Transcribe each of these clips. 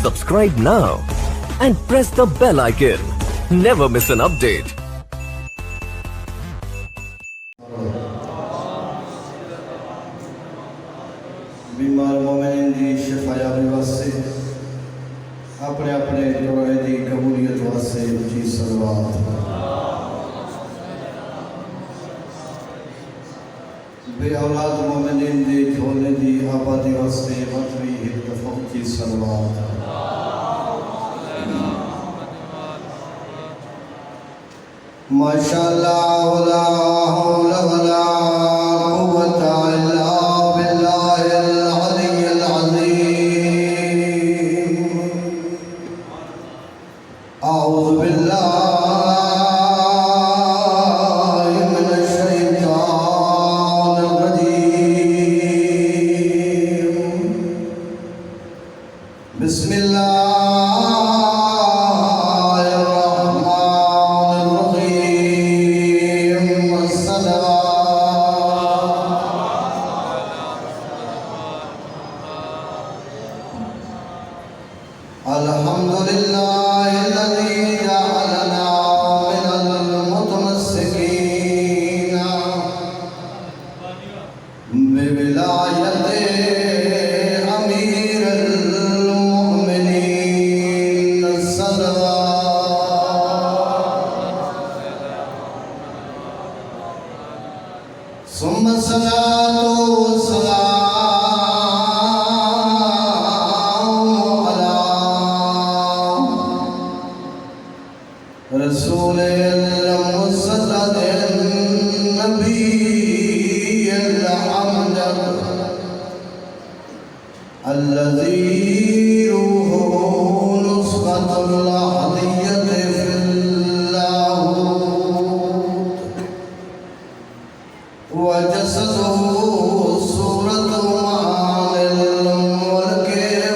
Subscribe now and press the bell icon. Never miss an update. بیمار مومنین دی شفایابی واسطے اپنے اپنے دعائے دی قبولیت واسطے جی صلوات بے اولاد مومنین دی جھولے دی آبادی واسطے مطوی اتفاق جی صلوات ماشاءاللہ ولا حول ولا قوة الا باللہ العلی العظیم اعوذ باللہ من الشیطان الرجیم بسم اللہ الحمدللہ الذی جعلنا من المتمسکین بولایت امیر المؤمنین صلوات ثم الصلاة والسلام رسول المسدد النبي الأمجد الذي روحه نسخة الأحدية في اللاهوت وجسده صورة معاني الملك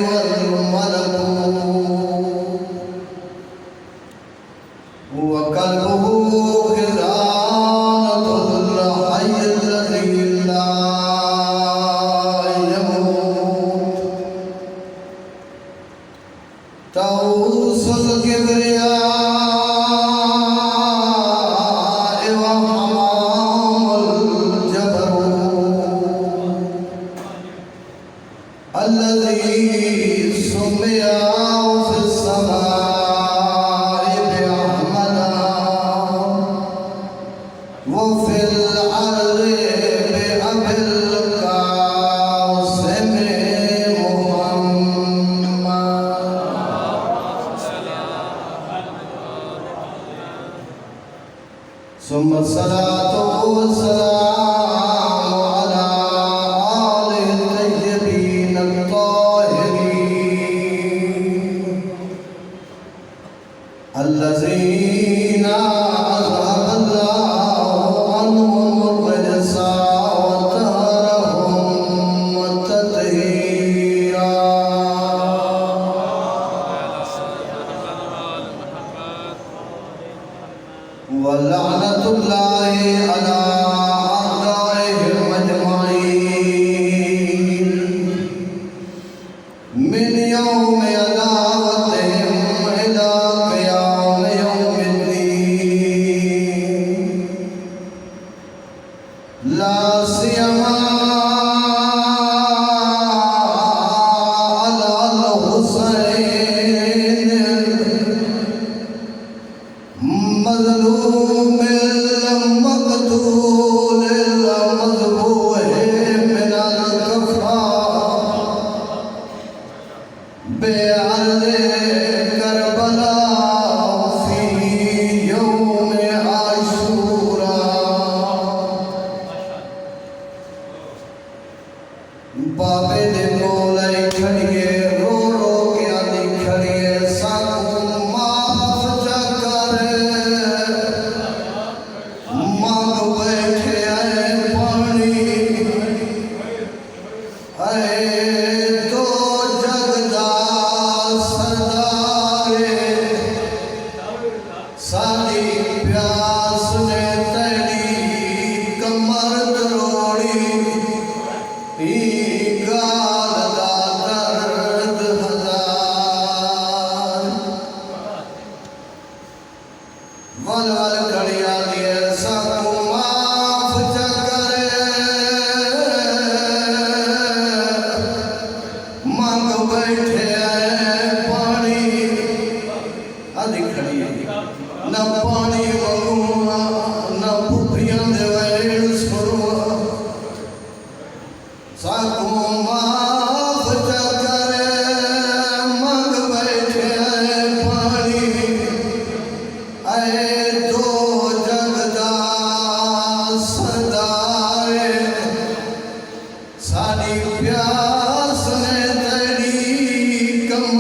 والملكوت وقلبه خزانة الحي الذي لا يموت طاووس الكبرياء وحمام الجبروت الذي سمي في السماء وفي الأرض بأبي القاسم محمد ثم الصلاة والسلام على آله الطيبين الطاهرين الذين أذهب الله عنهم الرجس وطهرهم تطهيرا ولعنة الله على أعدائهم أجمعين من يوم عداوتهم إلى قيام يوم الدين لا سيما على الحسين مظلوم المقتول المذبوح من الكفار بأرض كربلاء في يوم عاشوراء بابے دے کولے کھڑیے رو رو کے آدھی کھڑیے سانوں معاف جا کر مانگ بیٹھے آئے پانی اے تو جگ دا سردار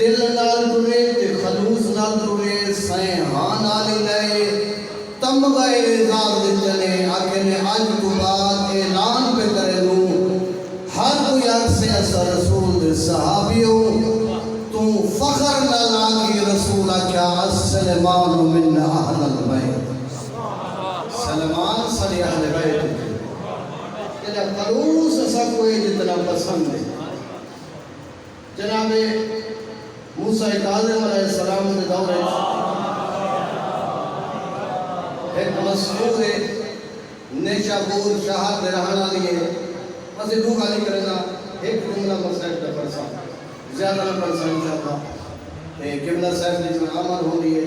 دل نال ٹرے تے خلوص نال ٹرے سائیں ہاں نال لئے تمغہ اعزاز دتنے آگے نے آج تو بعد اعلان پہ کرے لوں ہر کوئی عرصے اثر رسول دے صحابیوں تو فخر نہ لاگی رسولہ کیا السلمان من اہل البیت سلمان صلی اہل بیت کہ جب خلوص ایسا کوئی جتنا پسند ہے جناب موسیٰ کاظم علیہ السلام کے دور ایک مسئول نیشابور شہر دے رہنا لیے مزید دو گالی کرنا ایک جملہ مسائل کا پرسا زیادہ نہ پرسا انشاءاللہ قبلہ صاحب نے جو عمل ہو لیے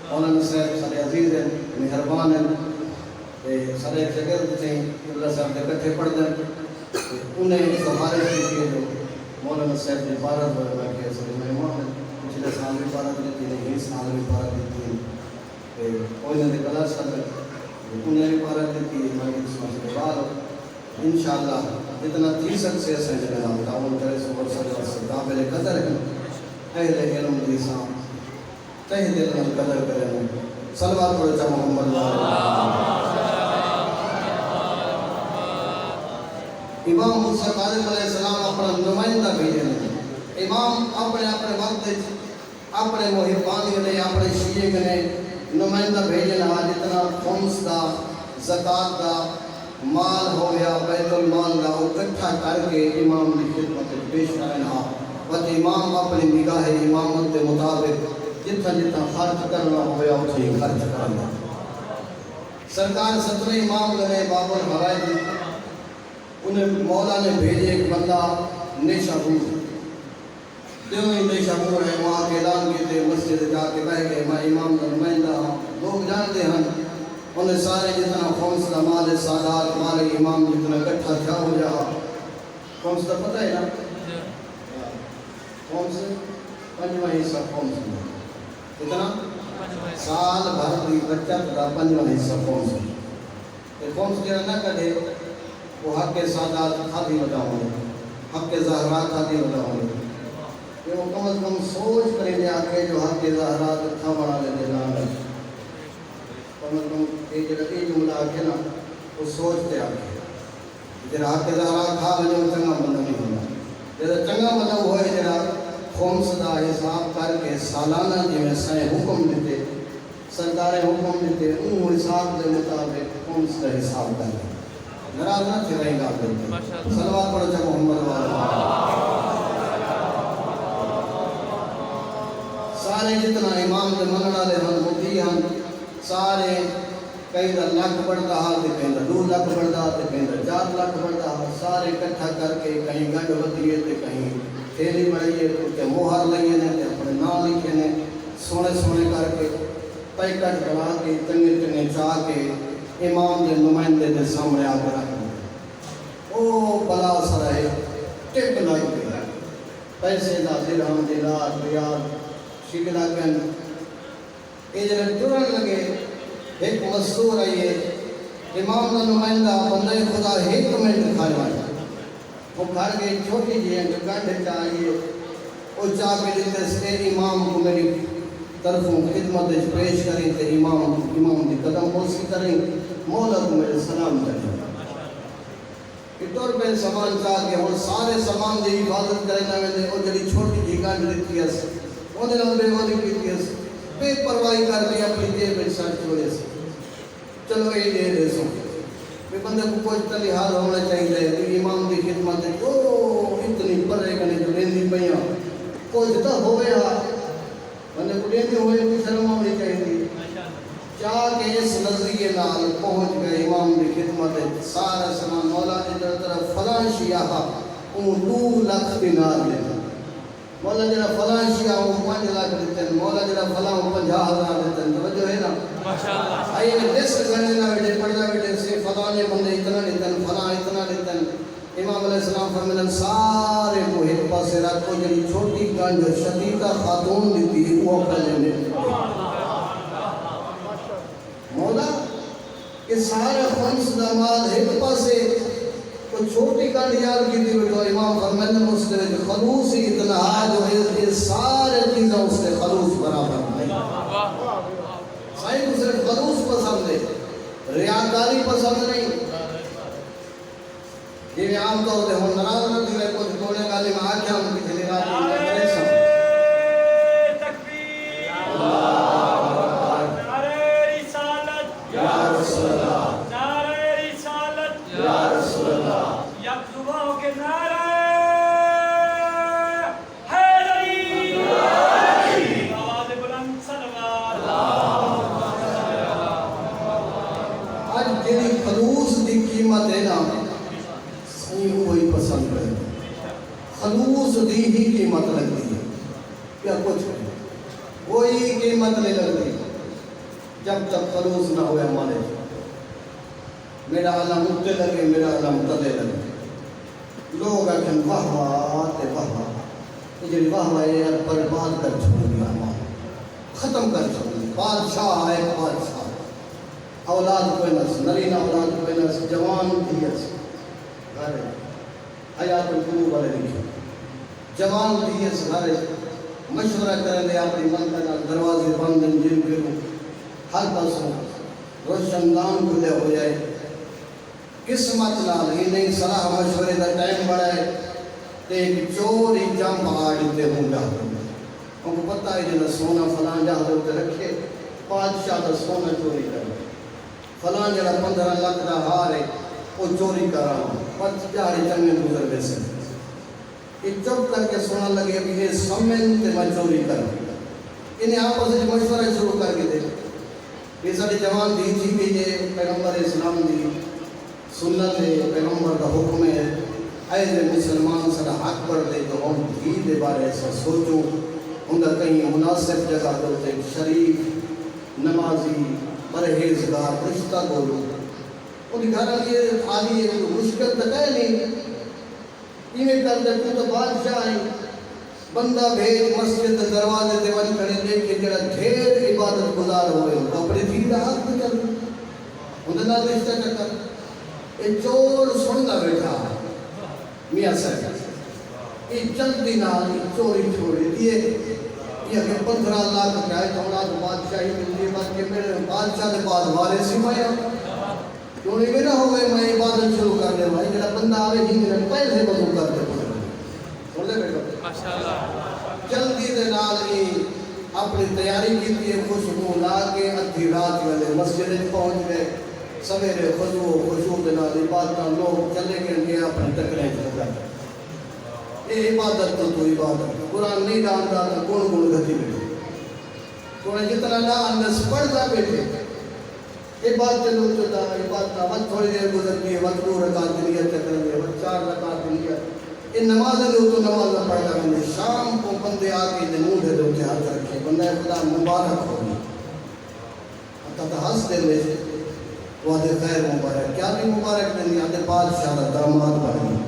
مولانا صاحب سارے عزیز ہیں مہربان ہیں سارے شگرد تھے قبلہ صاحب نے کٹھے پڑھ دیں انہیں سفارش کی جو مولانا صاحب نے بارت بڑھنا کیا سارے مہمان ہیں پچھلے سال بھی بارت لیتی ہیں اس سال بھی بارت لیتی ہیں کوئی نے کلا صدر انہیں بھی بارت لیتی ہے میں اس مسئلے بار انشاءاللہ جتنا 30 سکسیس ہے جناب تعاون کرے سبر صدر سے قابل قدر ہے اہل علم دیسان تہ دل میں قدر کریں صلوات پڑھے چاہ محمد امام موسیٰ کاظم علیہ السلام اپنا نمائندہ بھیجے ہیں امام اپنے وقت اپنے محبانی نے اپنے شیعے نے نمائندہ بھیجے ہیں جتنا خمس دا زکاة دا مال ہو گیا بیت المال دا اکٹھا کر کے امام کی خدمت پیش کرنا وقت امام اپنی نگاہ امامت کے مطابق جتنا خرچ کرنا ہو گیا اسے خرچ کرنا سرکار 17 امام نے بابر حرائے انہیں مولا نے بھیجے ایک بندہ نیشابور دیوئی نیشابور ہے وہاں کے اعلان کیتے مسجد جا کے بہ گئے میں امام کا نمائندہ ہوں لوگ جانتے ہیں انہیں سارے جتنا خمس دا مال سادات مال امام جتنا اکٹھا کیا ہو جا خمس دا پتہ ہے نا خمس پنجواں حصہ خمس اتنا سال بھر دی بچت دا پنجواں حصہ خمس خمس جڑا نہ کرے وہ حق کے سادات کھادی بتا ہوئے حق کے زہرات کھادی بتا ہوئے یہ وہ کم از کم سوچ کریں دے آکے جو حق کے زہرات تھا بڑا لے دے جانا کم از کم ایک جملہ آکے نا وہ سوچتے آکے جنہا حق کے زہرات کھا بنے وہ چنگا بندہ نہیں ہونا جیسا چنگا بندہ ہوئے جنہا خمس دا حساب کر کے سالانہ جی میں سائیں حکم دیتے سرکار حکم دیتے ان حساب دے مطابق خمس دا حساب کر کے نراز نہ تھی رہی گا کرتے صلوات پڑھو چاہ محمد سارے جتنا امام دے منڑا لے ہن مدی ہن سارے کہیں دا لاکھ بڑھتا ہاں تے کہیں دا 2 لاکھ بڑھتا تے کہیں دا 4 لاکھ بڑھتا ہاں سارے کٹھا کر کے کہیں گنڈ بدیے تے کہیں تھیلی بڑھائیے تے مہر لئیے نے تے اپنے نام لکھے نے سونے سونے کر کے پیکٹ بنا کے تنگے تنگے چاہ کے امام دے نمائندے دے سامنے آ کر رکھیں او بلا سرائے ٹپ لائی گئی پیسے دا درہم دینار ریال شکلہ کن یہ جنہیں جڑن لگے ایک مستور آئیے امام دا نمائندہ بندے خدا ایک منٹ کھائے آئے وہ گھر گئی چھوٹی جی ہیں جو گنڈ چاہیے وہ چاہ کے دیتے سے امام کو میری طرفوں خدمت پیش کریں تے امام دی قدم بوسی کریں مولا کو میرے سلام کریں اتور پہ سامان چاہ کے وہ سارے سامان دی حفاظت کرنا میں نے وہ جڑی چھوٹی جی گنڈ لیتی ہے وہ نے بے والی کیتی ہے بے پرواہی کر لی اپنی جیب میں سرچ ہوئے سے چلو یہ دے دے سو بے بندے کو کوئی تلیحاظ ہونا چاہیے کہ امام دی خدمت ہے او اتنی پرے کنے جو لیندی پیاں کوئی جتا ہوئے ہاں بندے کو لیندی ہوئے کوئی شرم ہونی چاہیے چاہ کے اس نظریے نال پہنچ گئے امام دی خدمت ہے سارا سامان مولا نے طرف فلان شیعہ اون 2 لاکھ دینار لیتا مولا جرا فلان شیعہ وہ 5 لاکھ دیتے ہیں مولا جرا فلان 50,000 دیتے ہیں توجہ ہے نا ماشاءاللہ آئیے لسٹ کرنے نہ بیٹھے پڑھنا بیٹھے سے فلانے بندے اتنا دیتے ہیں فلان اتنا دیتے ہیں امام علیہ السلام فرمائیں سارے کو ایک پاسے رکھو جڑی چھوٹی گنج شدیدہ خاتون دیتی وہ پہلے نے مولا کہ سارے خمس دا مال ایک پاسے تو چھوٹی گل یاد کی تھی بیٹھو امام فرمائن اس نے خلوص اتنا جو ہے یہ سارے چیزیں اس نے خلوص برابر نہیں صحیح کو صرف خلوص پسند ہے ریاکاری پسند نہیں یہ عام طور سے ہم نراز رکھتے ہیں کچھ کونے گالی میں آکھے ہم کی چلی راتی میں خلوص دی ہی قیمت لگتی ہے کیا کچھ کوئی قیمت نہیں لگتی جب تک خلوص نہ ہوئے ہمارے میرا علم اٹھتے لگے میرا علم تلے لگے لوگ اکھن واہ واہ تے واہ واہ یہ واہ واہ یہ برباد کر چھوڑ دیا ہمارا ختم کر چھوڑ دیا بادشاہ ہے بادشاہ اولاد کوئی نس نرین اولاد کوئی نس جوان دیس گھر حیات القلوب والے لکھے جوان دیس گھر مشورہ کریں دے اپنی منتقل دروازے بندن جن کے ہر پاسوں روشندان کھلے ہو جائے قسمت نال ہی نہیں صلاح مشورے دا ٹائم بڑھائے تے ایک چوری جم آڑتے ہوں جا ان کو پتہ ہے جنہا سونا فلان جا ہوتے رکھے بادشاہ دا سونا چوری کر فلان جنہا 15 لاکھ دا ہارے وہ چوری کر رہا ہوں پچ جاڑے چنگے گزر بیسے یہ چپ کر کے سونا لگے ابھی یہ سمن تے میں چوری کر انہیں آپ سے مشورہ شروع کر کے دے یہ ساری جوان دی تھی کہ یہ پیغمبر اسلام دی سنت ہے پیغمبر کا حکم ہے ایسے مسلمان سارا حق پر دے تو ہم بھی دے بارے ایسا سوچوں ان کا کہیں مناسب جگہ کرتے شریف نمازی پرہیزگار رشتہ بولو ان گھر یہ آدھی ہے مشکل تک ہے نہیں یہ کرتے تو بادشاہ ہیں بندہ بھیج مسجد دروازے دے ون کھڑے دیکھے جڑا ڈھیر عبادت گزار ہوئے اپنے دین کا حق بھی کر ان کا رشتہ ٹکر یہ چور سننا بیٹھا میاں صاحب یہ جلدی نال چوری چھوڑی دیے یہ کہ 15 لاکھ کا ہے تو بادشاہی ملتی بات کہ میرے بادشاہ کے بعد والے سمایا کیوں نہیں میرا ہو گئے میں عبادت شروع کر دے بھائی جڑا بندہ آوے ہی میرے پہلے وضو کر دے سن دے بیٹا جلدی دے نال ہی اپنی تیاری کی تھی خوشبو لا کے ادھی رات والے مسجد پہنچ گئے سویرے خشوع دے نال عبادت لوگ چلے گئے اپنے ٹکرے چل گئے یہ عبادت تو عبادت قرآن نہیں جانتا تو کون کون گھتی بیٹھے تو جتنا لا اندس پڑھتا بیٹھے عبادت لوگ چلتا عبادت وقت تھوڑی دیر گزرتی ہے وقت 2 رکعت نیت کریں گے وقت 4 رکعت نیت یہ نماز لوگ تو نماز پڑھتا رہیں گے شام کو بندے آ کے نمون دے دو کے ہاتھ رکھے بندہ خدا مبارک ہوگی حتی ہنس دے لے وہ آدھے خیر مبارک کیا بھی مبارک دیں گے آدھے بادشاہ دا داماد بڑھ گئی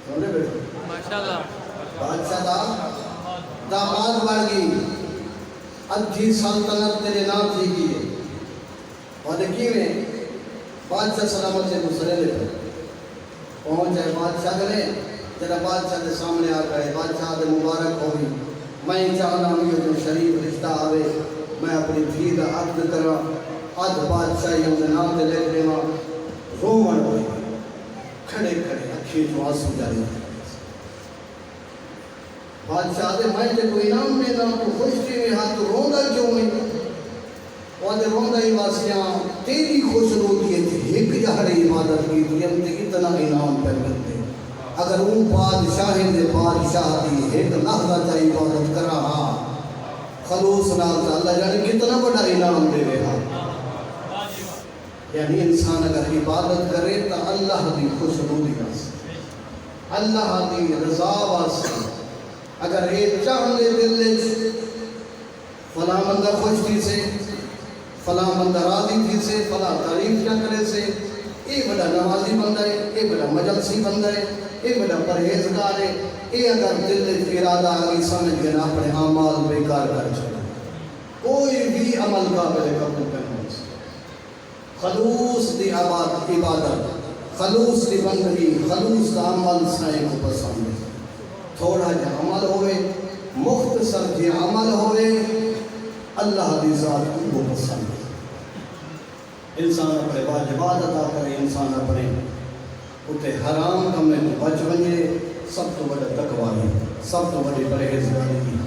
سمجھے بیٹھو بادشاہ دا داماد بڑھ گئی ادھی سلطنت تیرے نام تھی کی ہے اور دیکھیں میں بادشاہ سلامت سے گزرے لے پہنچ جائے بادشاہ کرے جرا بادشاہ کے سامنے آ گئے بادشاہ دے مبارک ہوئی میں چاہنا ہوں جو شریف رشتہ آوے میں اپنی دھی دا عقد کرا اد بادشاہی ہم نے نام دے لے کے ماں رومن ہوئی کھڑے کھڑے اکھی جو آنسو جاری بادشاہ دے میں تے کوئی نام میں نام تو خوشی میں ہاتھ روندا کیوں میں وہاں روندا ہی واسیاں تیری خوش روتی ہے کہ ایک جہر عبادت کی تو ہم تے اتنا انعام پر ملتے اگر وہ بادشاہ دے بادشاہ دی ایک لحظہ چاہی عبادت کر رہا خلوص نال اللہ جانے کتنا بڑا انعام دے رہا یعنی انسان اگر عبادت کرے تو اللہ دی خوش روتی واسطے اللہ دی رضا واسطے اگر ایک چاہنے دل فلاں بندہ خوش تھی سے فلاں بندہ راضی تھی سے فلاں تعریف نہ کرے سے اے بڑا نمازی بندہ ہے اے بڑا مجلسی بندہ ہے اے بڑا پرہیزگار ہے اے اگر دل ارادہ آگی سمجھ کے نہ اپنے اعمال بیکار کر چھوڑے کوئی بھی عمل قابل قبول کرنا خلوص دی عبادت خلوص کی بندگی، خلوص کا عمل سائیں کو پسند ہے۔ تھوڑا جا عمل ہوئے، مختصر جی عمل ہوئے، اللہ دی ذات کو پسند ہے۔ انسان اپنے واجبات ادا کرے، انسان اپنے اتے حرام کمیں بچ ونجے، سب تو بڑا تقوی ہے، سب تو بڑی پرہیزگاری ہے۔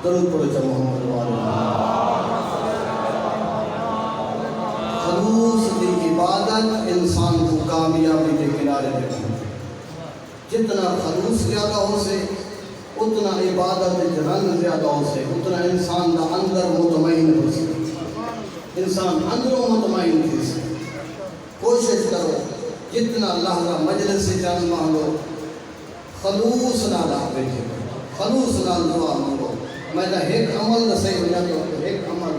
درود پڑھو چا محمد والے۔ خلوص دی عبادت انسان کو کامیابی کے کنارے پہ پہنچے۔ جتنا خلوص زیادہ ہو سے، اتنا عبادت رنگ زیادہ ہو سے، اتنا انسان دا اندر مطمئن ہو سے، انسان اندروں مطمئن ہو سے۔ کوشش کرو جتنا لحظہ مجلس سے جان مانگو، خلوص نال آپ بیٹھے، خلوص نال دعا مانگو۔ میں نے ایک عمل دا صحیح ہو جاتا ہوں، ایک عمل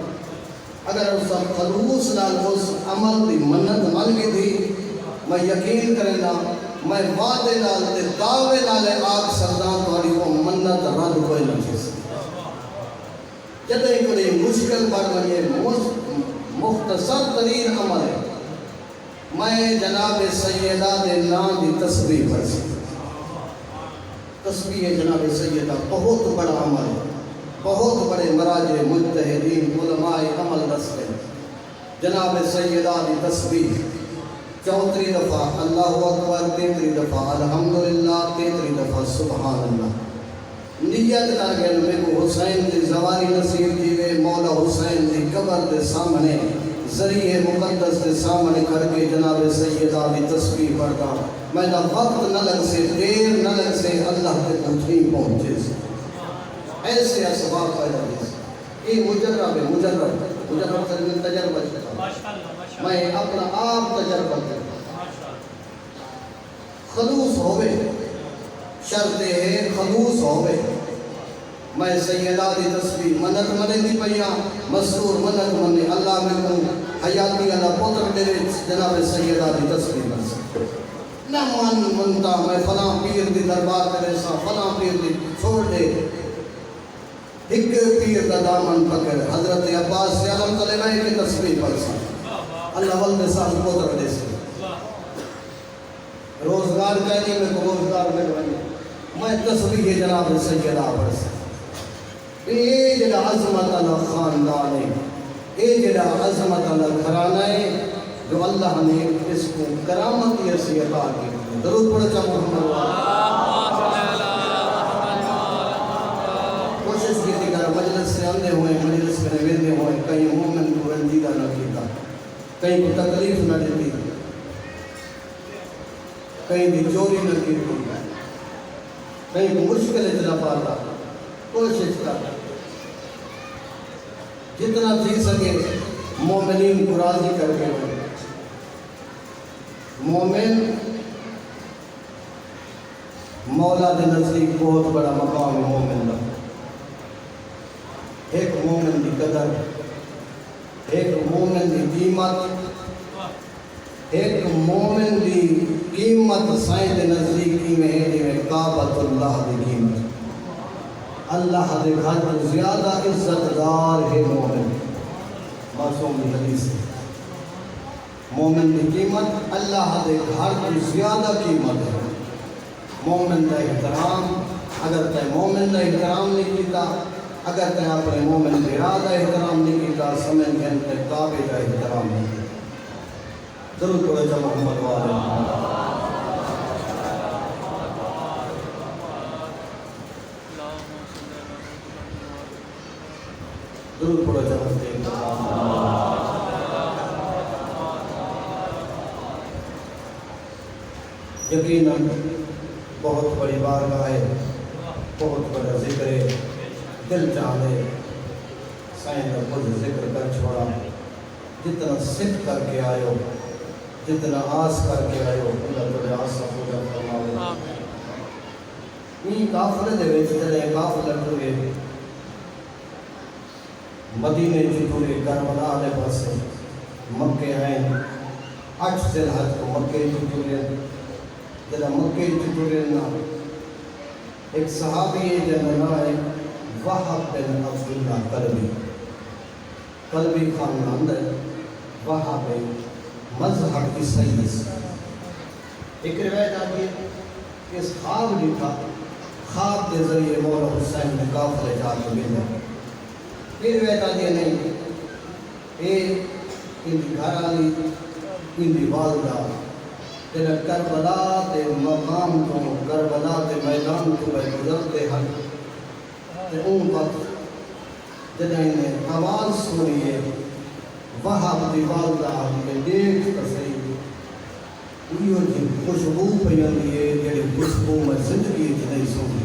اگر اس خلوص نال اس عمل دی منت مان گئی تھی، میں یقین کرنا میں وعدے نال تے دعوے نال آگ سردان تاری کو منت رد کوئی نہ چیز۔ جدیں کوئی مشکل بڑھ گئی مختصر ترین عمل ہے، میں جناب سیدہ دے نام دی تسبیح پڑھ سکتا۔ تسبیح جناب سیدہ بہت بڑا عمل ہے، بہت بڑے مراجع مجتہدین علماء عمل دستے ہیں۔ جناب سیدہ دی تسبیح 34 دفعہ اللہ اکبر، 33 دفعہ الحمدللہ، 33 دفعہ سبحان اللہ۔ نیت کر کے میں کو حسین دی زواری نصیب دیوے، مولا حسین دی قبر دے سامنے ذریعہ مقدس دے سامنے کر کے جناب سیدہ دی تسبیح پڑھتا۔ میں نہ وقت نہ لگ سے، دیر نہ لگ سے، اللہ کے تجھیں پہنچے سے۔ ایسے اسباب پیدا دیس۔ یہ مجرب ہے، مجرب سے تجربہ چکا، میں اپنا آپ تجربہ کرتا۔ خلوص ہوئے، شرط ہے خلوص ہوئے۔ میں سیدہ دی تسبیح منت منے دی پیا، مسرور منت منے اللہ میں کو حیاتی اللہ پتر دے جناب سیدہ دی تسبیح بن سکتے۔ نہ منتا میں فلاں پیر دی دربار کرے سا، فلاں پیر دی چھوڑ دے، ایک پیر دا دامن پکڑ حضرت عباس سے علم کلمہ کی تسبیح پڑھ سا، اللہ والد صاحب پتر دے سے۔ روزگار کہنی میں کو روزگار میں بنی، میں تسبیح جناب سیدہ پڑھ سا۔ اے جڑا عظمت اللہ خاندان ہے، اے جڑا عظمت اللہ گھرانہ ہے، جو اللہ نے اس کو کرامتی ایسی عطا کی۔ درود پڑھ چاہ محمد کوشش کی تھی کہ مجلس سے اندے ہوئے، مجلس میں ویندے ہوئے، کہیں مومن کو رنجیدہ نہ کیتا، کہیں کو تکلیف نہ دیتی، کہیں بھی چوری نہ کیتی، کہیں کو مشکل اجلا پاتا۔ کوشش کرتا جتنا تھی سکے مومنین کو راضی کر کے ہوئے۔ مومن مولا دے نزدیک بہت بڑا مقام ہے۔ مومن دا ایک مومن دی قدر، ایک مومن دی قیمت، ایک مومن دی قیمت سائیں دے نزدیک میں ہے جو کعبۃ اللہ دی قیمت۔ اللہ دے گھر کو زیادہ عزت دار ہے مومن، معصوم دی حدیث ہے۔ مومن دی قیمت اللہ دے گھر کی زیادہ قیمت ہے۔ مومن دا احترام، اگر تے مومن دا احترام نہیں کیتا، اگر تے اپنے مومن بھرا دا احترام نہیں کیتا، سمجھ گئے تے کعبے دا احترام نہیں کیتا۔ درود پڑھو چا محمد والے۔ درود پڑھو چا محمد والے۔ یقیناً بہت بڑی بارگاہ ہے، بہت بڑا ذکر ہے، دل چاہے سائیں کا خود ذکر کر چھوڑا۔ جتنا سکھ کر کے آئے ہو، جتنا آس کر کے آئے ہو، اللہ تعالیٰ آس کا پورا فرماؤ۔ یہ کافلے دے وچ جڑے کافلے ٹرے مدینے چ ٹرے، کربلا دے پاسے مکے ہیں، 8 ذی الحج کو مکے چ ٹرے، جدا مکے چ ٹرے نا ایک صحابی ہے جنہاں نام ہے وہب بن عبداللہ کلبی، کلبی خاندان ہے، وہب مذہب عیسائی، ایک روایت آتی ہے کہ اس خواب نہیں تھا، خواب کے ذریعے مولا حسین نے قافلے جا کے ملے. یہ روایت آتی ہے نہیں، یہ ان کی گھر والی، ان کی والدہ جنہیں کربلا کے مقام کو، کربلا کے میدان کو گزرتے ہیں تو ان وقت جنہیں انہیں آواز سنی ہے وہاں دی والدہ کے دیکھ کر صحیح یہ جی خوشبو پہ آتی ہے جڑی خوشبو میں زندگی نہیں سنی.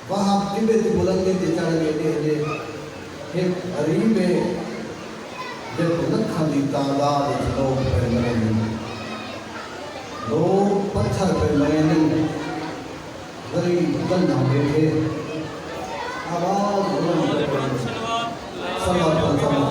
وہاں کبے کی بلندی تے چڑھ کے دے ایک غریب ہے جب لکھاں دی تعداد لوگ پہ مرے، لوگ پتھر پہ مرے، غریب گنہ بیٹھے آواز بلند کرے صلی اللہ علیہ وسلم.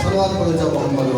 صلوات پڑھو جب محمد